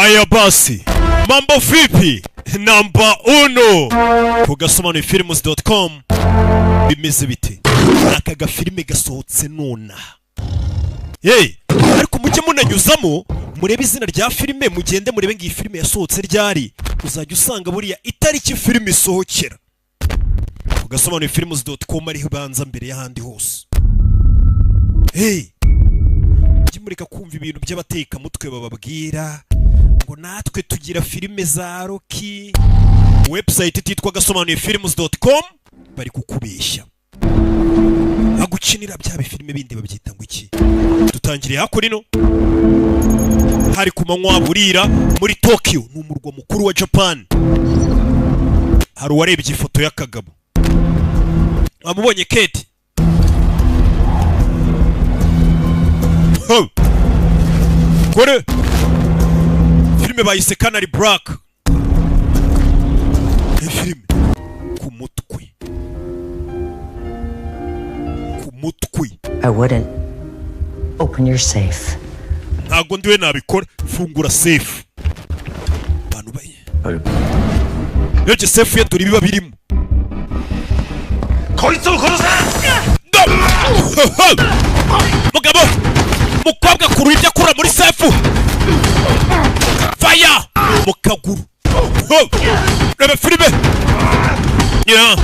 Haya basi, mambo vipi? Namba 1 kugasomanufilms.com bimeze bite? Akaga filime gasohotse nona. Hey, ariko mujye munanyuzamo murebe izina rya filime, mugende murebe ngiyi filime yasohotse ryari, uzajya usanga buriya itariki filime isohokera. Kugasomanufilms.com ariho banza mbere y'ahandi hose. Hey, mureka kumva ibintu by'abateka mutwe bababwira ngo natwe tugira filime za Rocky. Website ititwa gasomanufilms.com bari kukubeshya, agukinira bya filime bindi babyita ngo iki. Tutangiriye hakuri no hari ku manywa burira muri Tokyo, n'umurwa mukuru wa Japan. Hari uwarebye ifoto y'akagabo, amubonye Kate. Kore filime bayise Canary Black. Filime ku mutwe. I wouldn't open your safe. Ntago ndiwe nabikora. Fungura safe. Bantu baye yoje safe ye turi biba birimo. Koitsu korosa. Mugabo mukobwa kuru ibyo akura muri safe. Fire mukaguru. Rebe filime. Yeah.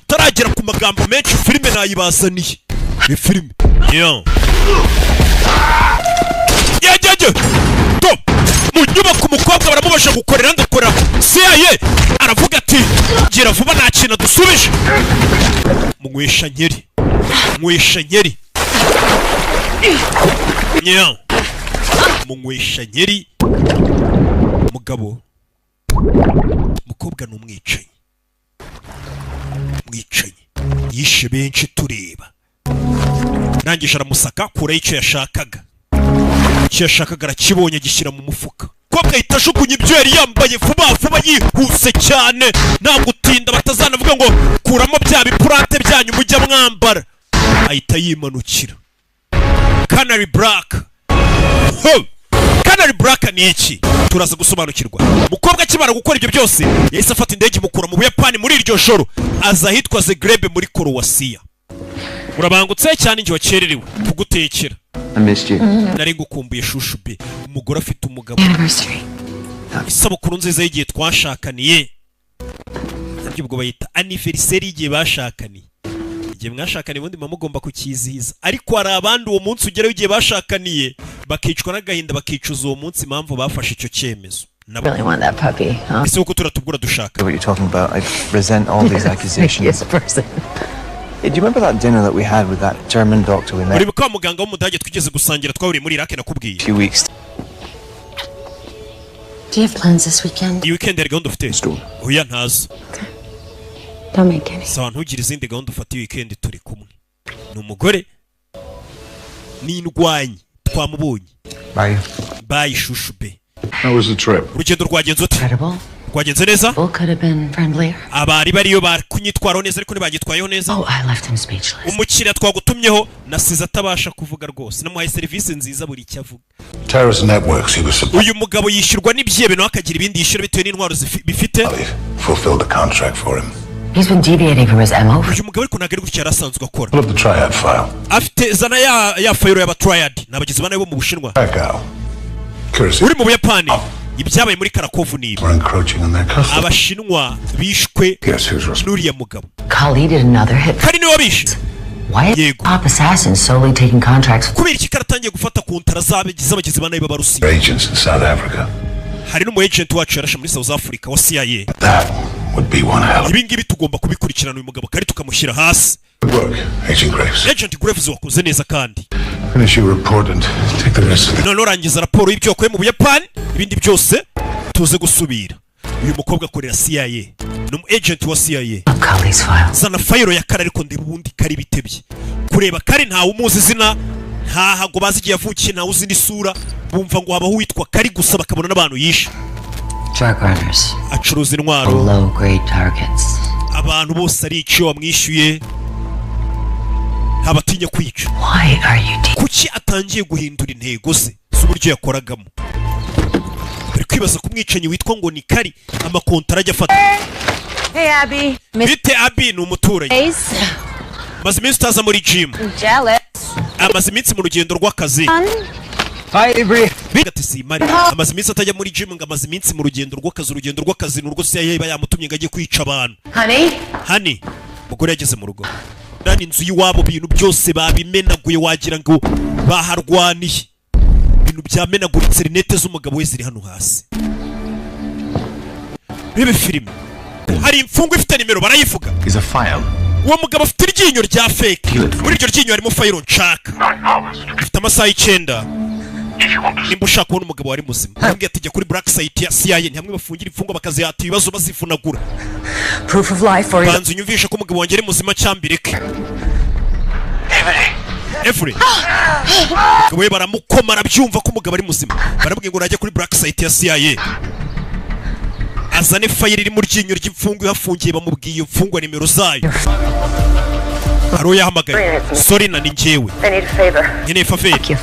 Taragera ku magambo menshi filime nayibazaniye. Ni filime. Yeah. Yajeje. Top. Munyuba ku mukobwa baramubasha gukorera ndakorera. CIA aravuga ati gira vuba nta kintu dusubije. Mungwesha nyeri. Yeah. Mungwesha nyeri. Mugabo. Mukobwa n'umwicanyi. Yishe benshi tureba. Nangisha aramusaka kura icyo yashakaga. Icyo yashakaga arakibonye gishyira mu mufuka. Kobwa itashukunye ibyo yari yambaye vuba yihuse cyane. Nta gutinda batazanavuga ngo kuramo bya bipurate byanyu mujya mwambara. Ahita yimanukira. Canary Black. Canary Black ni iki? Turaza gusobanukirwa. Mukobwa akimara gukora ibyo byose yahise afata indege mukura mu Buyapani muri iryo joro, aza ahitwa Zagreb muri Croatia. Urabangutse cyane nje wakererewe kugutekera. Nari ngukumbuye shushu be. Umugore afite umugabo. Isabukuru nziza y'igihe twashakaniye. Nabyo ubwo bayita anniversary y'igihe bashakaniye. Igihe mwashakaniye ubundi mugomba kukizihiza, ariko hari abandi uwo munsi ugeraho igihe bashakaniye bakicwa n'agahinda bakicuza uwo munsi impamvu bafashe icyo cyemezo. Really want that puppy, huh? Ese uko turatubwura dushaka. What you're talking about, I resent all these accusations. Yes, person. Hey, do you remember that dinner that we had with that German doctor we met? Uribuka muganga w'umudage twigeze gusangira twahuriye muri Iraq nakubwiye. Few weeks. Do you have plans this weekend? Iyi weekend yari gahunda ufite? Oya ntazo. Don't make any. Sawa ntugire izindi gahunda ufata weekend turi kumwe. Ni umugore n'indwanyi twamubonye. Bye shushu be. How was the trip? Urugendo rwagenze ute? Incredible. Rwagenze neza? All could have been friendlier. Abari bariyo bakunyitwaraho neza ariko ntibagitwayeho neza. Oh, I left him speechless. Umukiriya twagutumyeho nasize atabasha kuvuga rwose. Namuhaye serivisi nziza buri icyo avuga. Terrorist networks he was supposed. Uyu mugabo yishyurwa n'ibyebe no akagira ibindi yishyura bitewe n'intwaro bifite. Fulfilled the contract for him. He's been deviating from his MO. Uyu mugabo ariko ntabwo ari gutya yarasanzwe akora. Pull up the triad file. Afite zana ya file y'aba triad n'abagizi banayo bo mu Bushinwa. Curiously. Uri mu Buyapani. Ibyabaye muri Karakovu nibi. Abashinwa bishwe n'uriya mugabo. Kali did another hit. Kali niwe wabishe. Why is top assassin solely taking contracts? Kubera iki karatangiye gufata kontara z'abagizi banayo b'Abarusiya. Agents in South Africa. Hari n'umu agent wacu yarashe muri South Africa wa CIA. That would be one hell. Ibi ngibi tugomba kubikurikirana uyu mugabo kandi tukamushyira hasi. Work, Agent Graves. Agent Graves wakoze neza kandi. Finish your report and take the rest of it. None urangiza raporo y'ibyo wakoye mu Buyapani, ibindi byose tuze gusubira. Uyu mukobwa akorera CIA. Ni umu agent wa CIA. Kali's file. Zana file ya Kari ariko ndeba ubundi Kari bitebye. Kureba Kari ntawe umuzi izina, ntahago bazi igihe yavukiye, ntawe uzi n'isura, bumva ngo habaho witwa Kari gusa bakabona n'abantu yishe. Drug runners. Acuruza intwaro. Low grade targets. Abantu bose ari icyo wamwishyuye. ntabatinya kwica. Kuki atangiye guhindura intego ze z'uburyo yakoragamo? Bari kwibaza ku mwicanyi witwa ngo ni Kari amakontara ajya afata. Hey Abby. Bite Abby ni umuturanyi. Amaze iminsi utaza muri gym. Amaze iminsi mu rugendo rw'akazi. Hi Avery. Bigati simari. Amaze iminsi atajya muri gym ngo amaze iminsi mu rugendo rw'akazi n'urwo CIA bayamutumye ngo ajye kwica abantu. Honey. Mugore yageze mu rugo. Nani inzu y'iwabo bintu byose babimenaguye wagira ngo baharwaniye. Ibintu byamenaguritse rinete z'umugabo we ziri hano hasi. Rebe filime. Hari imfungu ifite nimero barayivuga. Is a file. Uwo mugabo afite iryinyo rya fake. Muri iryo ryinyo harimo file nshaka. Afite amasaha 9. Nimba ushaka kubona umugabo wari muzima nambwiye ati jya kuri black site ya CIA ntihamwe bafungira imfungo bakazihata ibibazo bazifunagura. Proof of life for you. Banzu nyumvisha ko umugabo wanjye ari muzima cyambireke. Every. We baramukoma arabyumva ko umugabo ari muzima. Barabwiye ngo urajye kuri black site ya CIA. Azane file iri mu ryinyo ry'imfungo yafungiye bamubwiye imfungwa nimero zayo. Haro yahamagaye. Sorry na ninjewe. Nyene faveri.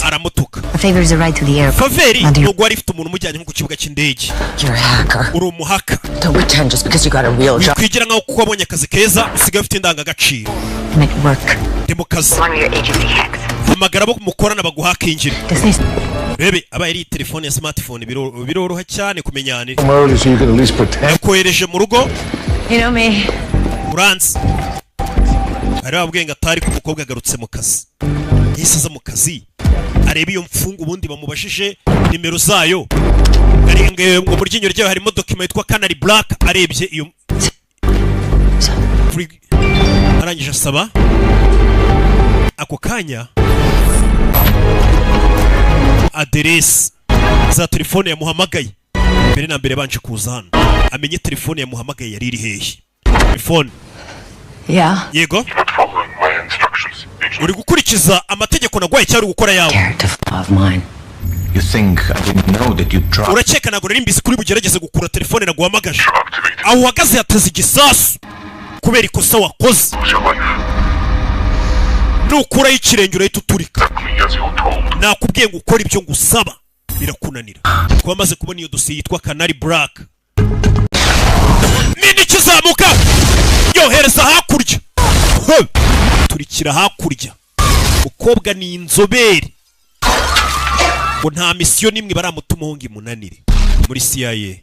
Aramutuka. A favor is a right to the airport. Faveri nubwo ari ifite umuntu umujyanye nko ku kibuga cy'indege. You're a hacker. Uri umuhaka. Don't pretend just because you got a real job. Kwigira nkaho kuko wabonye akazi keza usigaye ufite indangagaciro. Make it work. Demo kazi. One of your agency hacks. Hamagara bo mukorana baguhaka injiri. Disney. Bebe aba yari telefone ya smartphone biroroha cyane kumenyana. Tomorrow so you can at least pretend. Kohereje mu rugo. You know me. Uranzi. Ari abwenga atari ku mukobwa agarutse mu kazi. Yisaza mu kazi. Areba iyo mfungu ubundi bamubashije nimero zayo. Arenge ngo mu ryinyo ryayo harimo document yitwa Canary Black arebye iyo arangije asaba ako kanya address za telefone yamuhamagaye. Mbere na mbere banje kuza hano amenye telefone yamuhamagaye yari iri hehe. Telefone. Yeah. Yego. Uri gukurikiza amategeko nagwaye cyari gukora yawe. You think I didn't know that you dropped? Urakeka nago rero imbizi kuri bugerageze gukura telefone naguhamagaje. Aho uhagaze yateze igisasu kubera ikosa wakoze. Nukura y'ikirenge urahita uturika. Nakubwiye ngo ukora ibyo ngusaba birakunanira. Kuba maze kubona iyo dosiye yitwa Canary Black. Nini kizamuka? Yohereza hakurya. Turikira hakurya. Mukobwa ni inzobere. Ngo nta misiyo nimwe baramutuma ngo imunanire muri CIA.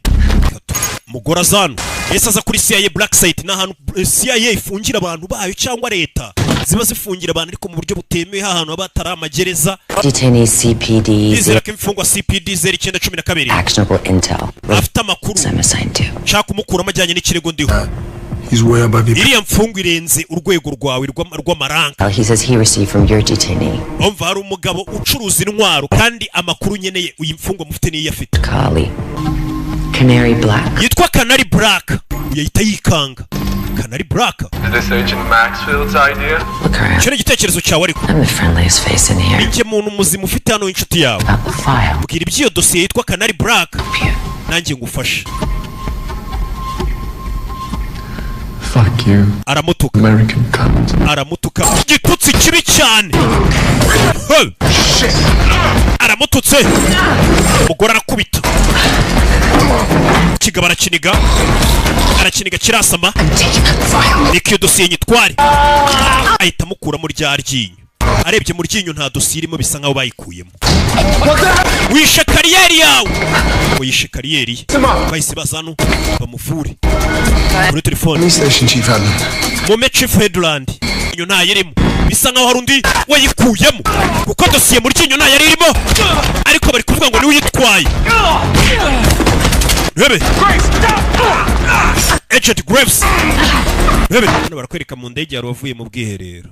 Mugora zanu yesa aza kuri CIA Black Site n'ahantu CIA ifungira abantu bayo cyangwa leta ziba zifungira abantu ariko mu buryo butemewe ahantu abatari amagereza. Detainee CPD. Izera ko imfungwa CPD 0912. Actionable intel. Afite amakuru. I'm assigned to. Shaka kumukura amajyanye n'ikirego ndiho. He's way above you. Iriya mfungu irenze urwego rwawe rw'amaranga. He says he received from your detainee. Umva hari umugabo ucuruza intwaro kandi amakuru nyeneye uyu mfungwa mufite niyo afite. Kali. Canary Black. Yitwa Canary Black. Yahita yikanga. Canary Black. Is this Agent Maxfield's idea? Look around. Cyo igitekerezo cyawe ariko. I'm the friendliest face in here. Ninjye muntu muzima ufite hano inshuti yawe. About the file. Mbwira ibyo dosiye yitwa Canary Black. Nanjye ngufashe. Fuck you. Aramutuka. American cunt. Aramutuka. Igitutsi kibi cyane. Aramututse. Umugore arakubita. Kigaba arakiniga. Arakiniga kirasama. Nikiyo dosiye nyitware. Ahita mukura mu rya ryinyo. Arebye mu ryinyo nta dosiye irimo bisa nkaho bayikuyemo. Wishe kariyeri yawe. Wishe kariyeri. Bahise bazano bamuvure. Kuri telefone. Station Chief Hadland. Mome Chief Headland. Inyo nta yerimo. Bisa nkaho hari undi wayikuyemo. Kuko dosiye muri kinyo nta yari irimo. Ariko bari kuvuga ngo ni uyitwaye. Rebe. Agent Graves. Rebe. Hano barakwereka mu ndege yari wavuye mu bwiherero.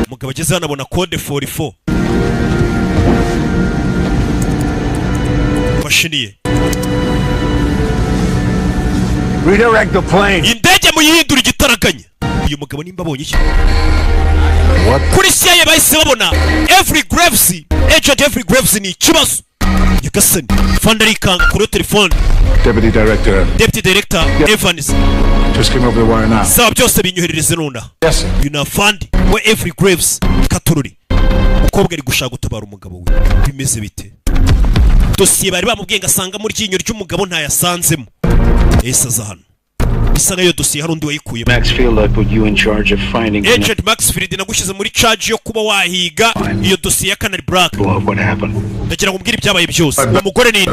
Mugabo ageze hano abona code 44. Mashiniye. Redirect the plane. Indege muyihindura igitaraganya. Uyu mugabo nimba abonye iki? Kuri CIA bahise babona Every Graves, Agent Every Graves ni ikibazo. nyagasani fanda arikanga kuri telefone. Deputy Director Evans just came over the wire now. saba byose binyoherereze nunda. Yes, sir. You know fund where every graves Katururi. Umukobwa ari gushaka gutabara umugabo we. Bimeze bite? Dosiye bari bamubwiye ngasanga muri ryinyo ry'umugabo ntayasanzemo. Ese aza hano. Bisa nkayo dosiye hari undi wayikuye. Maxfield, I put you in charge of finding Agent Maxfield nagushyize muri charge yo kuba wahiga iyo dosiye ya Canary Black. what happened. Ndagira ngo mbwire ibyabaye byose. Uwo mugore ni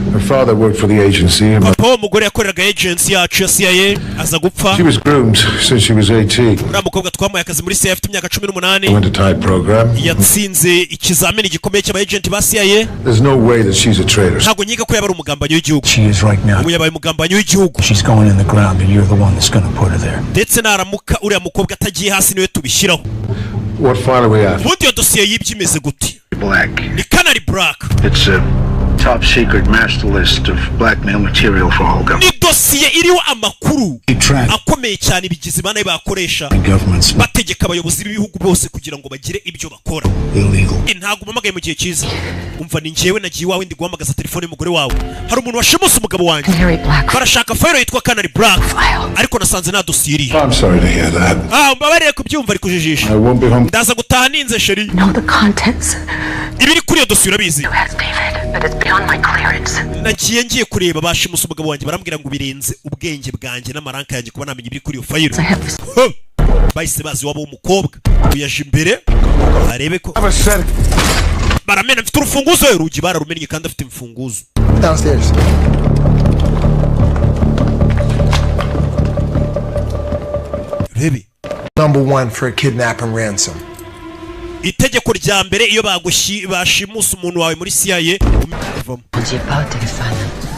Her father worked for the agency. papa w'umugore yakoreraga agency yacu ya CIA aza gupfa. She was groomed since she was 18. Uriya mukobwa twamuhaye akazi muri CIA afite imyaka 18. Went to type program. Yatsinze ikizamini gikomeye cy'aba agent ba CIA. There's no way that she's a traitor. Ntabwo nyiga ko yaba ari umugambanyi w'igihugu. She is right now. Ubu yabaye umugambanyi w'igihugu. She's going in the ground, and you're the one that's going to put her there. Ndetse naramuka uriya mukobwa atagiye hasi niwe tubishyiraho. What file are we at? Ubundi iyo dosiye yibye imeze gute? Black. Ni Canary Black. It's a top secret master list of blackmail material for all government. Ni dosiye iriho amakuru akomeye cyane ibigizi banaye bakoresha bategeka abayobozi b'ibihugu bose kugira ngo bagire ibyo bakora. Ntabwo umamagaye mu gihe cyiza. Umva ni njyewe nagiye iwawe ndi guhamagaza telefone y'umugore wawe. Hari umuntu washimuse umugabo wanjye. Barashaka file yitwa Canary Black. Ariko nasanze nta dosiye iri. I'm sorry to hear that. Mbabarire kubyumva ari kujijisha. I won't be home. Ndaza gutaha ninze sheri. Know the contents? Ibiri kuri iyo dosiye urabizi. Yes, David, but it's beyond my clearance. Nagiye ngiye kureba bashimuse umugabo wanjye barambwira ngo birenze ubwenge bwanjye n'amaranka yanjye kuba namenya ibiri kuri iyo file. Bahise bazi wabo w'umukobwa uyaje imbere arebe ko baramena mfite urufunguzo urugi bararumennye kandi afite imfunguzo. Downstairs. Rebe. Number 1 for a kidnap and ransom. Itegeko rya mbere iyo bashimusa umuntu wawe muri CIA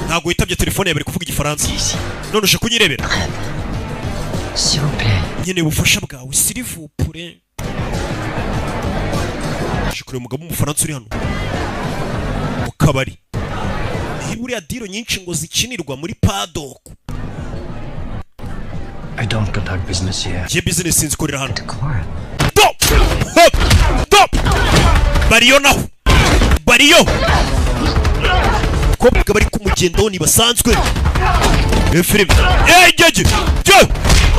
ntabwo witabye telefone yawe bari kuvuga igifaransa. None uje kunyirebera. Nyine ubufasha bwawe sirivupure. Shukure umugabo w'umufaransa uri hano mu kabari. Buriya diro nyinshi ngo zikinirwa muri paddock. I don't conduct business here. Je business sinzi korera hano. Stop! Bariyo naho. Bariyo. Ko bari kumugendo ni basanzwe. Film. Jeje.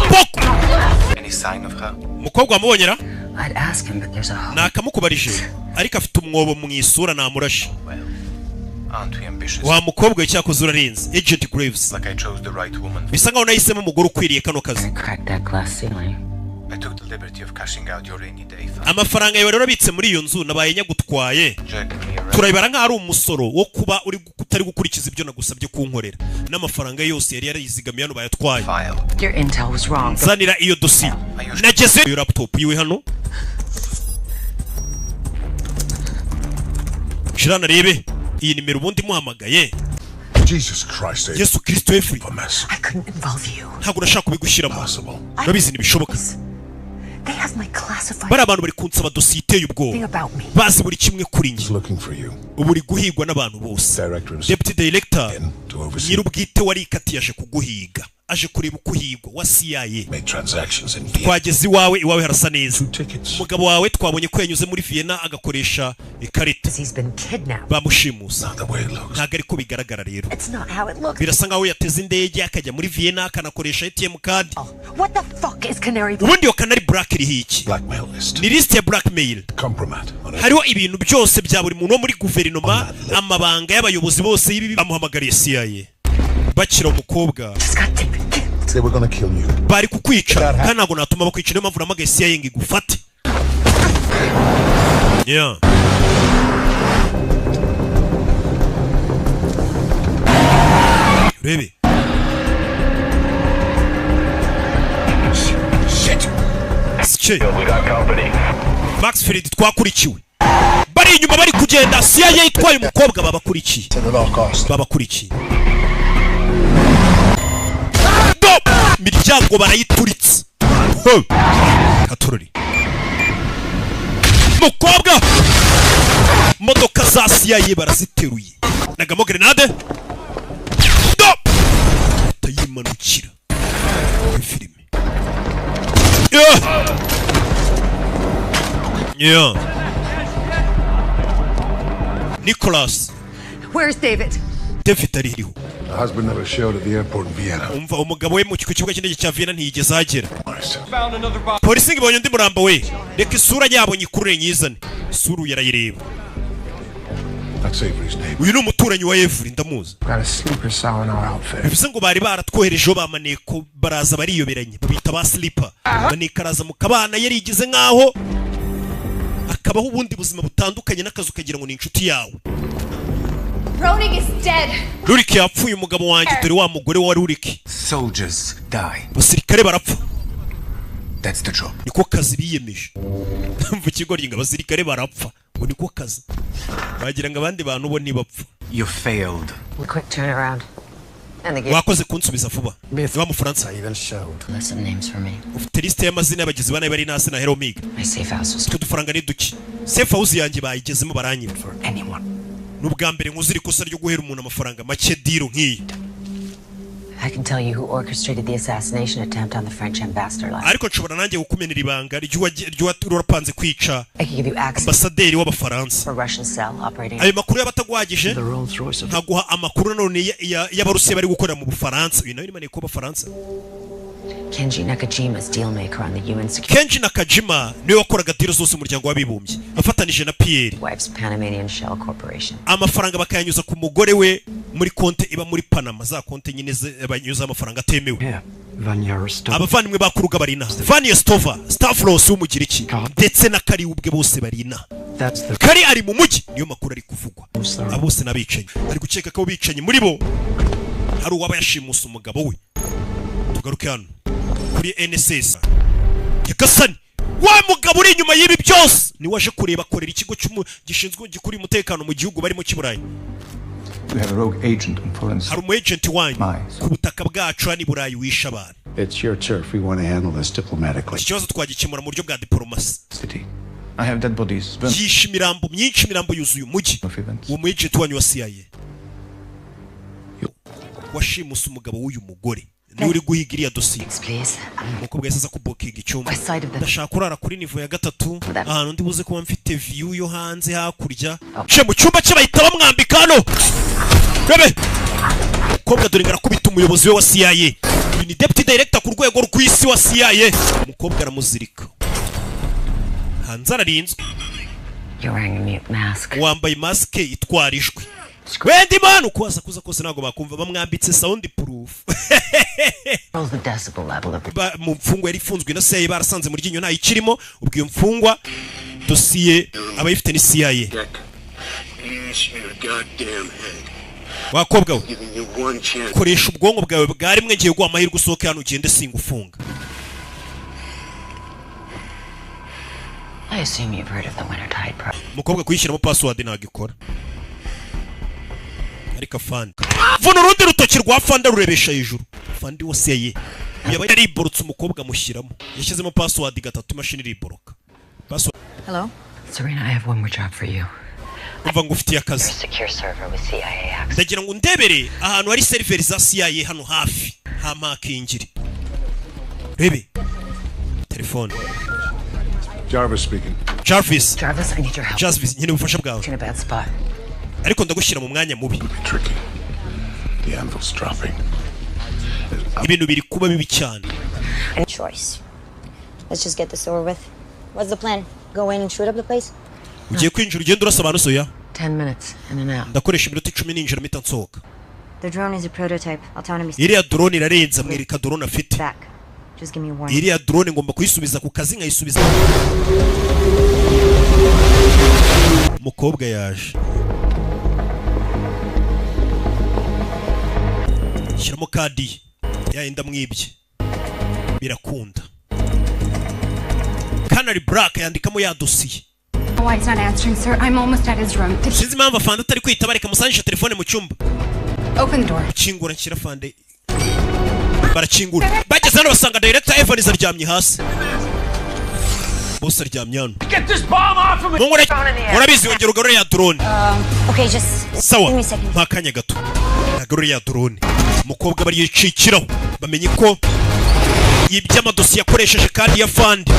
Pok. Any sign of her? Mukobwa amubonyera? I'd ask him, but there's a... Nakamukubarije. Ariko afite umwobo mu isura namurashe. Aren't we ambitious? Wa mukobwa cyakoze urarinze. Agent Graves. Like I chose the right woman. Bisa nkaho nahisemo umugore ukwiriye kano kazi. Crack that glass ceiling. I took the liberty of cashing out your rainy day fund. Amafaranga yawe rero abitse muri iyo nzu nabaye nyagutwaye. Turabibara nka ari umusoro wo kuba uri kutari gukurikiza ibyo nagusabye kunkorera. N'amafaranga yose yari yarizigamiye hano bayatwaye. Your intel was wrong. Zanira iyo dossier. Nageze iyo laptop yiwe hano. Shirana rebe iyi nimero ubundi muhamagaye. Jesus Christ. Yesu Kristo efri. I couldn't involve you. Ntabwo nashaka kubigushyiramo. Urabizi ntibishoboka. They have my classified bari abantu bari kunsaba dosiye iteye ubwoba. Bazi buri kimwe kuri njye. Ubu uri guhigwa n'abantu bose. Deputy Director nyir'ubwite warikatiye aje kuguhiga. Aje kureba uko uhigwa wa CIA. Twageze iwawe harasa neza. Umugabo wawe twabonye ko yanyuze muri Vienna agakoresha ikarita. Bamushimusa. Ntabwo ariko bigaragara rero. Birasa nkaho yateze indege akajya muri Vienna akanakoresha ATM card. What the fuck is Canary Black? Ubundi yo Canary Black iri hiki? Ni list ya blackmail. Hariho ibintu byose bya buri muntu wo muri guverinoma, amabanga y'abayobozi bose y'ibi bamuhamagariye CIA. Bakira umukobwa. They were gonna kill you. Bari kukwica kandi ntabwo natuma bakwica niyo mpamvu namagaye CIA ngo igufate. Yeah. Rebe. Shit. We got company. Maxfield twakurikiwe. Bari inyuma bari kugenda CIA itwaye umukobwa babakurikiye. Babakurikiye. Miryango barayituritse. Katurori. Mukobwa. Modoka za CIA baraziteruye. Nagamo grenade. Tayimanukira. Filime. Yeah. Nicholas Where's David? David ariho. The husband never showed at the airport in Vienna. Umva umugabo we mu kibuga cy'indege cya Vienna ntiyigeze agera. Polisi ngibonye undi murambo we. Reka isura yabo nyikurure nyizane. Isura yarayireba. That's Avery's name. Uyu ni umuturanyi wa Avery ndamuzi. Got a sleeper cell in our outfit. Bivuze ngo bari baratwoherejeho bamaneko baraza bariyoberanye babita ba sleeper. Maneka araza mu kabana yarigize nkaho akabaho ubundi buzima butandukanye n'akazu kagira ngo ni inshuti yawe. Ronig is dead. Rurik yapfuye umugabo wanjye dore wa mugore wa Rurik. Soldiers die. Basirikare barapfa. That's the job. Niko kazi biyemeje. Mvu kigori ngo basirikare barapfa. Ngo niko kazi. Bagira ngo abandi bantu bo ntibapfa. You failed. Quick turnaround. And the Wakoze kunsubiza vuba. Niba mu Faransa. even showed. Listen names for me. Ufite liste y'amazina y'abagizi bane bari nasi na Hero Mig. My safe house was Twe dufaranga ni duki. Safe house yanjye bayigezemo baranyiba. for anyone. Nubwa mbere nkuzira ikosa ryo guhera umuntu amafaranga make deal nk'iyi. I can tell you who orchestrated the assassination attempt on the French ambassador last. Ariko nshobora nanjye gukumenera ibanga ry'uwapanze kwica I can give you access ambasaderi w'Abafaransa. for Russian cell operating. Ayo makuru y'abatagwagije The Rolls Royce of ntaguha amakuru none y'Abarusiya bari gukorera mu Bufaransa. Uyu nawe ni maneko b'Abafaransa. Kenji Nakajima's dealmaker on the UN security. Kenji Nakajima niwe wakoraga deal zose umuryango w'abibumbye afatanije na Pierre. Wife's Panamanian Shell Corporation. Amafaranga bakayanyuza ku mugore we muri konte iba muri Panama, za konte nyine banyuza amafaranga atemewe. Yeah, Vanya Rostova. Abavandimwe bakuruga barina Vanya Stova, Stavros w'umugiriki ndetse na Kari ubwe bose barina. That's the Kari ari mu mujyi niyo makuru ari kuvugwa. Abose nabicenye ari gukeka ko bicenye muri bo hari uwaba yashimusa umugabo we. Tugaruke hano kuri NSS Yakasani wa mugabo uri inyuma y'ibi byose ni waje kureba korera ikigo gishinzwe gikuri umutekano mu gihugu barimo cy'Iburayi. We have a rogue agent on foreign. Hari umu agent wanyu ku butaka bwacu ni Burayi wisha abantu. It's your turf. We want to handle this diplomatically. Ikibazo twagikemura mu buryo bwa diplomasi. City. I have dead bodies. Yishe imirambo myinshi, imirambo yuzuye umujyi. Uwo mu agent wanyu wa CIA washimusa umugabo w'uyu mugore ni uri guhiga iriya dosiye. Umukobwa yahise aza kubukinga icyumba. Ndashaka kurara kuri nivo ya 3 ahantu ndi buze kuba mfite view yo hanze hakurya. Ce mu cyumba cye bahita bamwambika hano. Bebe umukobwa dore ngarakubita umuyobozi we wa CIA. Ni deputy director ku rwego rw'isi wa CIA. Umukobwa aramuzirika hanze ararinzwe. Wambaye maske itwarijwe. Wendi man ukwaza kuza kose nago bakumva bamwambitse sound proof. Mu mfungwa yari ifunzwe na CIA barasanze muri ginyo nta ikirimo ubwiye mfungwa dosiye abayifite ni CIA. Wakobwa we koresha ubwonko bwawe bwari mwe ngiye guha amahirwe usohoke hano ugende singa ufunga. I assume you've heard of the Wintertide Project. Mukobwa kuyishyiramo password nagikora. Ariko fandi vuno rundi rutoki rwa fanda rurebesha hejuru. Fandi wose ye yaba yariborotse umukobwa mushyiramo yashyizemo password 3 imashini iriboroka. Password. Hello Serena, I have one more job for you. Umva ngo ufitiye akazi. Ndagira ngo ndebere ahantu hari server za CIA hano hafi hamakingiri. Rebe telefone. Jarvis speaking. Jarvis, I need your help. Jarvis, nyine ubufasha bwawe. In a bad spot. Ariko ndagushyira mu mwanya mubi. Tricky. The anvil's dropping. Ibintu biri kuba bibi cyane. Choice. Let's just get this over with. What's the plan? Go in and shoot up the place? Ugiye kwinjira ugenda urasaba soya. 10 minutes in and out. Ndakoresha iminota 10 ninjira mpita nsohoka. The drone is a prototype. Autonomy. Iriya drone irarenza mwereka drone afite. Just give me warning. Iriya drone ngomba kuyisubiza ku kazi nkayisubiza. Mukobwa yaje. Shyiramo kadi yayinda mwibye birakunda. Canary Black yandikamo ya dosiye. Why he's not answering, sir? I'm almost at his room. Sinzi impamvu afande atari kwitaba reka musanjisha telefone mu cyumba. Open the door. Kingura nshyira afande. Barakingura. Bageze hano basanga director Evans aryamye hasi. Boss aryamye hano. Get this bomb off of me. Murabizi yongera ugarure ya drone. Okay, just sawa. Give me a second. Ntakanya gato. Agarure ya drone. Umukobwa bari yicikiraho. Bamenye ko iby'amadosiye yakoresheje kandi ya fund.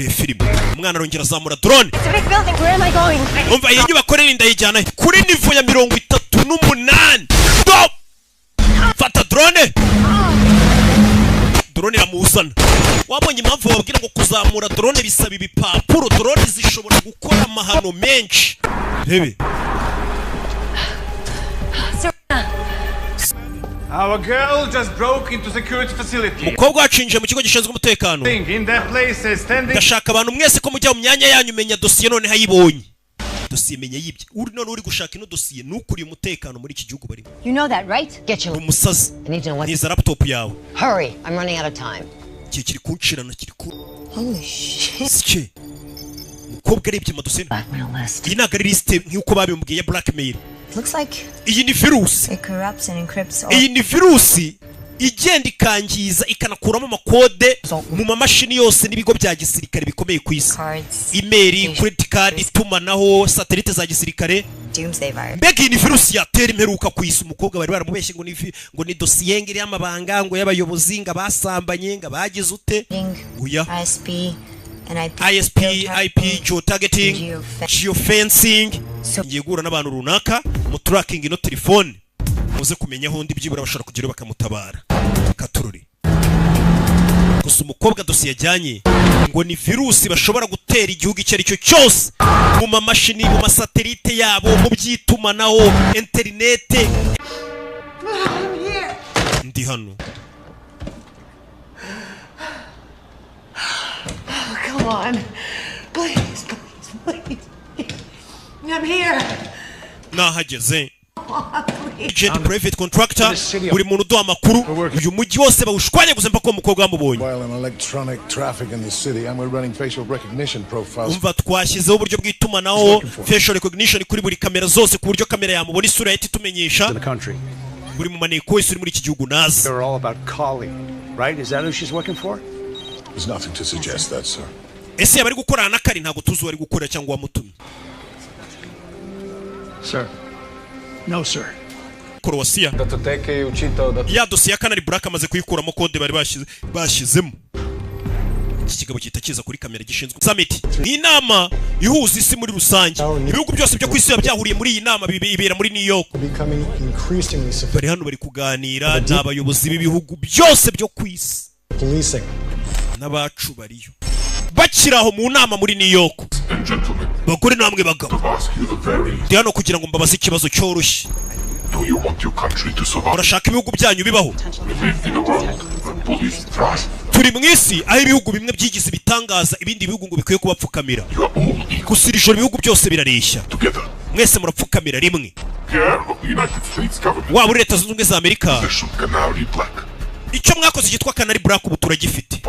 Filime. Umwana arongera azamura drone. It's a big building. Where am I going? Umva iyi nyubako nini ndayijyana kuri nivo ya 30. 38 stop fata drone iramuzana wabonye impamvu babwira ngo kuzamura drone bisaba ibipapuro drone zishobora gukora amahano menshi rebe Our girl just broke into security facility. Mukobwa wacinje mu kigo gishinzwe umutekano. In that place standing. Ndashaka abantu mwese ko mujya mu myanya yanyu menya dosiye none hayibonye. Dosiye menya yibye. Uri none uri gushaka ino dosiye nukuriye umutekano muri iki gihugu barimo. You know that, right? Get your umusazi. I need to know what. Niza laptop yawe. Hurry, I'm running out of time. Kiri kunshirana kiri ku. Holy shit. Sike. Mukobwa arebye amadosiye. Blackmail list. Iyi nagari list nk'uko babimbwiye blackmail. Looks like iyi ni virus. it corrupts and encrypts all. Iyi ni virusi igenda ikangiza ikanakuramo amakode mu mamashini yose n'ibigo bya gisirikare bikomeye ku isi. Email, credit card, itumanaho, satellite za gisirikare. Doomsday virus. Mbega iyi ni virusi yatera imperuka ku isi. Umukobwa bari baramubeshye ngo ni dosiye ngiri y'amabanga ngo y'abayobozi ngo basambanye ngo bagize ute. Uya. ISP, IP, geotargeting, geofencing. Ngiye guhura n'abantu runaka mu tracking ino telefone muze kumenya aho ndi byibura bashobora kugera bakamutabara katururi. Gusa umukobwa dosiye yajyanye ngo ni virusi bashobora gutera igihugu icyo ari cyo cyose mu mamashini mu masatelite yabo mu byitumanaho interinete. Ndi hano. Come on. Please, please. I'm here. Nahageze. Agent private contractor buri muntu duha amakuru uyu mujyi wose bawushwanye gusa mpaka umukobwa wamubonye. While an electronic traffic in the city and we're running facial recognition profiles. Umva twashyizeho uburyo bw'itumanaho facial recognition kuri buri kamera zose ku buryo kamera yamubona isura yahita itumenyesha. Buri mu maneko wese uri muri iki gihugu nazi. They're all about Kali, right? Is that who she's working for? There's nothing to suggest that, sir. Ese yabari gukorana na Kali ntago tuzi wari gukora cyangwa wamutumye. Sir. No, sir. Croatia. Ya dosiye ya Canary Black amaze kuyikuramo kode bari bashyizemo. Iki kigabo cyita kiza kuri kamera gishinzwe summit. Ni inama ihuza isi muri rusange. Ibihugu byose byo kwisi byahuriye muri iyi nama ibera muri New York. Bari hano bari kuganira n'abayobozi b'ibihugu byose byo kwisi. N'abacu bariyo. Bakiraho mu nama muri New York. Bagore namwe bagabo. Ndi hano kugira ngo mbabaze ikibazo cyoroshye. Urashaka ibihugu byanyu bibaho? Turi mu isi aho ibihugu bimwe byigize ibitangaza ibindi bihugu ngo bikwiye kubapfukamira. Gusa iri joro ibihugu byose birareshya. Mwese murapfukamira rimwe. Waba uri Leta Zunze Ubumwe za Amerika. Icyo mwakoze cyitwa Canary Black ubu turagifite.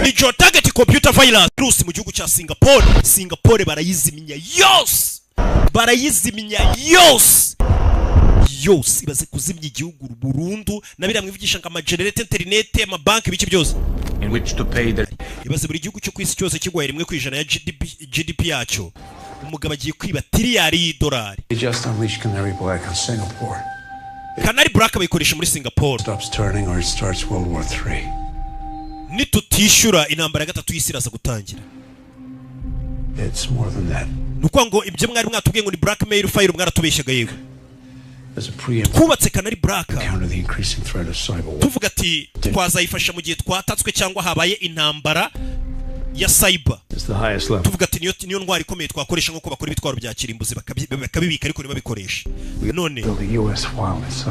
Ni geotarget computer virus mu gihugu cya Singapore. Singapore barayiziminya yose. Yose ibaze kuzimya igihugu burundu nabira mwivugisha ngo amagenerate internet amabanki biki byose. In which to pay the ibaze buri gihugu cyo kwisi cyose kigwaye rimwe kwijana ya GDP yacyo. Umugabo agiye kwiba tiriyari y'idolari. They just unleashed Canary Black on Singapore. Canary Black bayikoresha muri Singapore. Stops turning or it starts World War III. Nitutishura intambara ya gatatu y'isi iraza gutangira. It's more than that. Nuko ngo ibyo mwari mwatubwiye ngo ni blackmail file mwaratubeshyaga yewe. As a preempt. Kubatse Canary Black. Counter the increasing threat of cyber war. Tuvuga ati twazayifasha mu gihe twatatswe cyangwa habaye intambara ya cyber. It's the highest level. Tuvuga ati niyo ntwari ikomeye twakoresha nko bakora ibitwaro bya kirimbuzi bakabibika ariko ntibabikoresha. None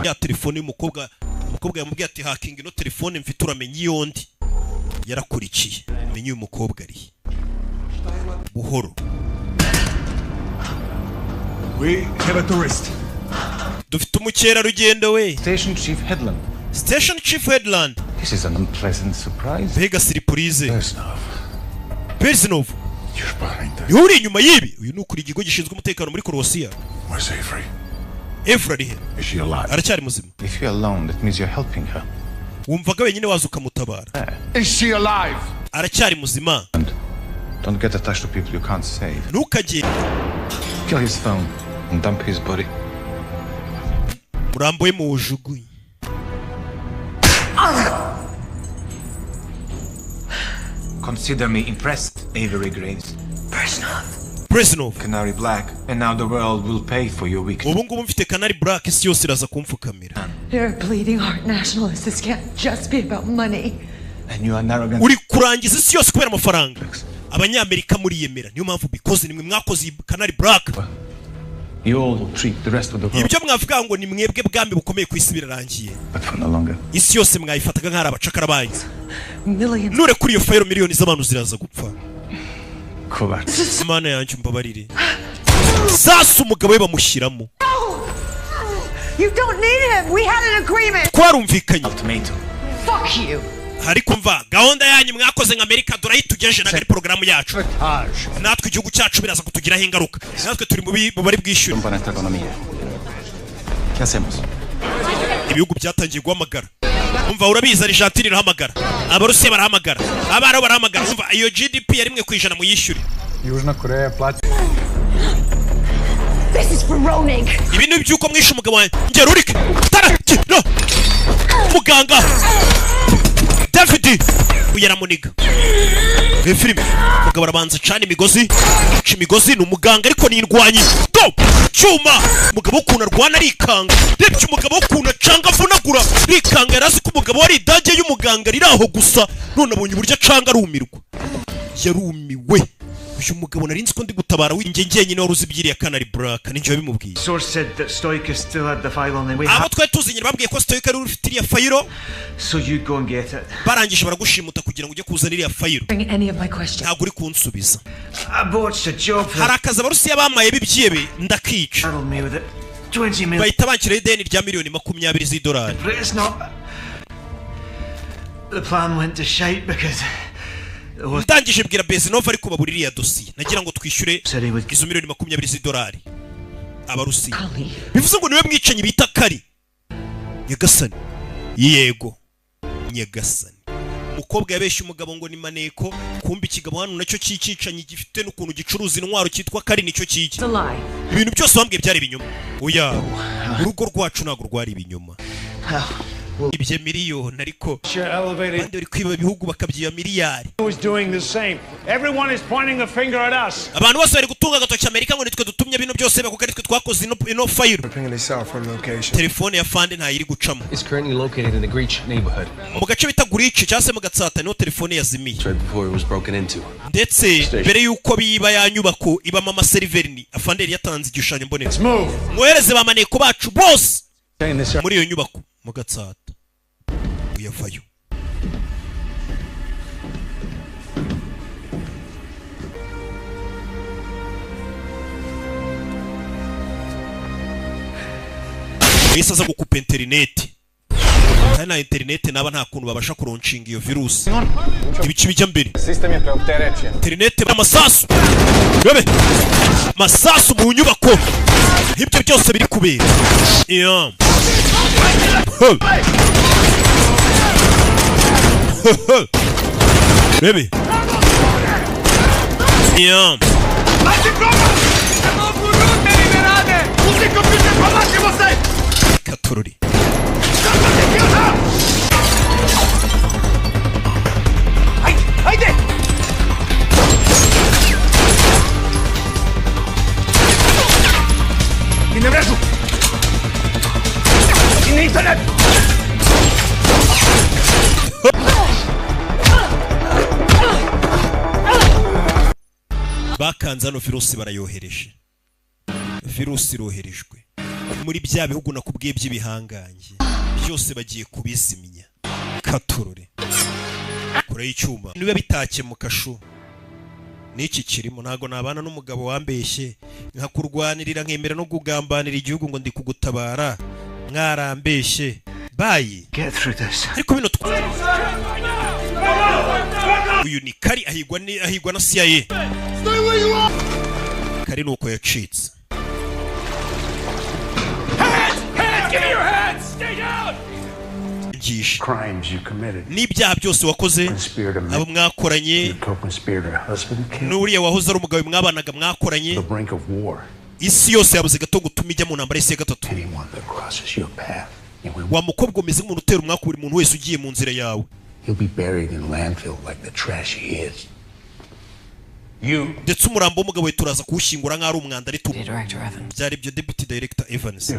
ya telefone y'umukobwa yamubwiye ati hacking ino telefone mfite uramenye yondi. Yarakurikiye menye uyu mukobwa ari buhoro. We have a tourist. Dufite umukerarugendo we. Station Chief Headland. Station Chief Headland. This is an unpleasant surprise. Mbega surprise. Bersnov. You're behind that. Yuri inyuma yibi. Uyu nukuri ikigo gishinzwe umutekano muri Croatia. Where's Avery? Avery here. Is she alive? Aracyari muzima. If you're alone, that means you're helping her. Wumvaga wenyine waza ukamutabara. Is she alive? Aracyari muzima. Don't get attached to people you can't save. Ntukagere. Kill his phone and dump his body. Murambo we mujugunye. Consider me impressed, Avery Graves. Breznov. Canary Black, and now the world will pay for your weakness. Ubu ngubu mfite Canary Black, isi yose iraza kumfukamira. You're a bleeding heart nationalist. This can't just be about money. And you are an arrogant... Uri kurangiza isi yose kubera amafaranga. Abanyamerika muri yemera. Niyo mpamvu because nimwe mwakoze Canary Black. You all treat the rest of the world... Ibyo mwavuga ngo ni mwebwe bwambi bukomeye ku isi birarangiye. But for no longer. Isi yose mwayifataga nk'ari abacakara banyu. Nure kuri iyo fayiro miliyoni z'abantu ziraza gupfa. Imana yanjye mbabarire. Sasa umugabo we bamushyiramo. You don't need him. We had an agreement. Twarumvikanye. Fuck you. Ariko mva gahunda yanyu mwakoze nka Amerika durayitugeje na porogaramu yacu. Natwe igihugu cyacu biraza kutugiraho ingaruka. Natwe turi mu bari bwishyura. Ibihugu byatangiye guhamagara. Umva urabizi Argentine irahamagara. Abarusiya barahamagara. Abarabu barahamagara. Umva iyo GDP ya 1% muyishyure. Южна Корея платит. This is for Ronig. Ibintu byuko mwishe umugabo wanjye. Ngera urike. Taraki. No. Muganga. David uyaramuniga. Filime. Mugabo arabanza cyane imigozi. Imigozi ni umuganga ariko ni indwanyi. Do. Cyuma. Mugabo ukuntu arwana arikanga. Rebye umugabo ukuntu acanga avunagura. Rikanga yarazi ko umugabo ari idage y'umuganga riraho gusa. None abonye uburyo acanga arumirwa. Yarumiwe. Uyu mugabo narinzi ko ndi gutabara w'ingenye nyine waruzi byiriya Canary Black ninjye bimubwiye. Source said that Stoica still had the file on the way. Abo twe tuzinyira babwiye ko Stoica ari ufite iriya fayiro. So you go and get it. Barangije baragushimuta kugira ngo ujye kuzana iriya fayiro. Any of my questions. Ntabwo uri kunsubiza. I botched a job. Harakaza abarusiya bamaye bibyebe ndakica. Bahita bankira ideni rya miliyoni 20 z'idolari. But it's not. The plan went to shite because ndangije bwira Breznov ariko babuririya dosiye nagira ngo twishyure izo miliyoni 20 z'idolari abarusiya. Bivuze ngo niwe mwicanyi bita Kari. Nyagasani. Yego. Nyagasani. Umukobwa yabeshye umugabo ngo ni maneko kumbi ikigabo hano nacyo cyikicanyi gifite n'ukuntu gicuruza intwaro cyitwa Kari nicyo cyiki. Ibintu byose bambwiye byari ibinyoma. Oya. Urugo rwacu ntago rwari ibinyoma. Ibye miliyoni ariko bandi uri kwiba bihugu bakabyiba miliyari. Abantu bose bari gutunga agatoki Amerika ngo nitwe dutumye bino byose bakuko nitwe twakoze ino fayiro. Telefone ya Fande nta yiri gucamo. Mu gace bita Gurice cyase mu gatsata niho telefone yazimiye. Ndetse mbere yuko biba ya nyubako ibamo amaseriveri Afande yatanze igishushanyo mbonera. Mwohereze bamaneko bacu bose muri iyo nyubako mu gatsata. Uyavayo. Ese aza gukupa internet. Kandi na internet naba nta kuntu babasha kuronshinga iyo virus. Ibici bijya mbere. Internet amasasu. Bebe. Masasu mu nyubako. Ibyo byose biri kubera. Yeah. Baby. Yeah. Katururi. Не врежу! И на интернет! Bakanze hano virusi barayohereje. Virusi iroherejwe. Muri bya bihugu nakubwiye by'ibihangange. Byose bagiye kubizimya. Katurure. Kure y'icyuma. Niba bitake mu kashu. Niki kirimo ntago nabana n'umugabo wambeshye nkakurwanirira nkemera no kugambanira igihugu ngo ndi kugutabara mwarambeshye bayi get through this. Ariko bino uyu ni Kari ahigwa na CIA. Kari nuko yacitse. Hands, give me your hands. Stay down. Crimes you committed. N'ibyaha byose wakoze abo mwakoranye n'uriya wahoze ari umugabo mwabanaga mwakoranye isi yose yabuze gato gutuma ijya mu ntambara y'isi ya gatatu. Wa mukobwa umeze nk'umuntu utera umwaka buri muntu wese ugiye mu nzira yawe. ndetse umurambo w'umugabo we turaza kuwushyingura nk'ari umwanda ari tubu. Byari ibyo Deputy Director Evans.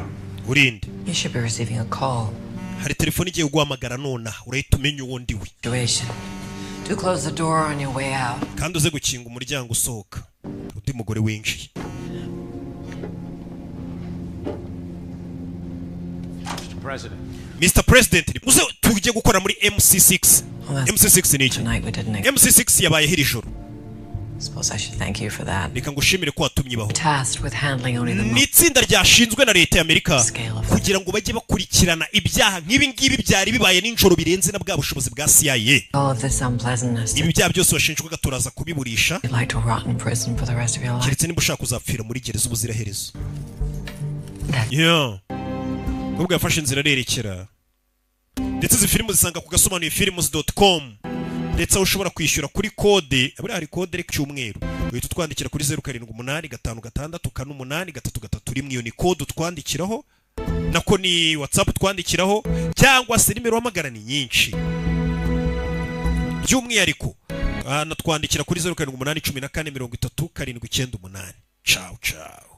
Urinde. You should be receiving a call. Hari telefone igiye guhamagara nona urahita umenya uwo ndi we. Do close the door on your way out. Kandi uze gukinga umuryango usohoka. Undi mugore winjiye. Mr. President, uze tujye gukora muri MC6. MC6 ni iki? MC6 yabaye hiri joro. Suppose I should thank you for that. Reka ngushimire ko watumye baho. Tasked with handling only the nitsinda ryashinzwe na leta y'Amerika kugira ngo bajye bakurikirana ibyaha nk'ibi ngibi byari bibaye n'injoro birenze na bwa bushobozi bwa CIA. All of this unpleasantness. Ibi byaha byose washinjwaga turaza kubiburisha. You'd like to rot in prison for the rest of your life. Keretse niba ushaka kuzapfira muri gereza ubuziraherezo. Yeah. Ubwo yafashe inzira arerekera. Ndetse izi filime zisanga ku gasobanuye films.com. Ndetse ushobora kwishyura kuri kode, abari hari kode rek cyumweru. Uhita twandikira kuri 0785568333 iyo ni kode utwandikiraho. Nako ni WhatsApp twandikiraho cyangwa se nimero hamagara ni nyinshi. By'umwihariko natwandikira kuri 0785143798. Ciao ciao.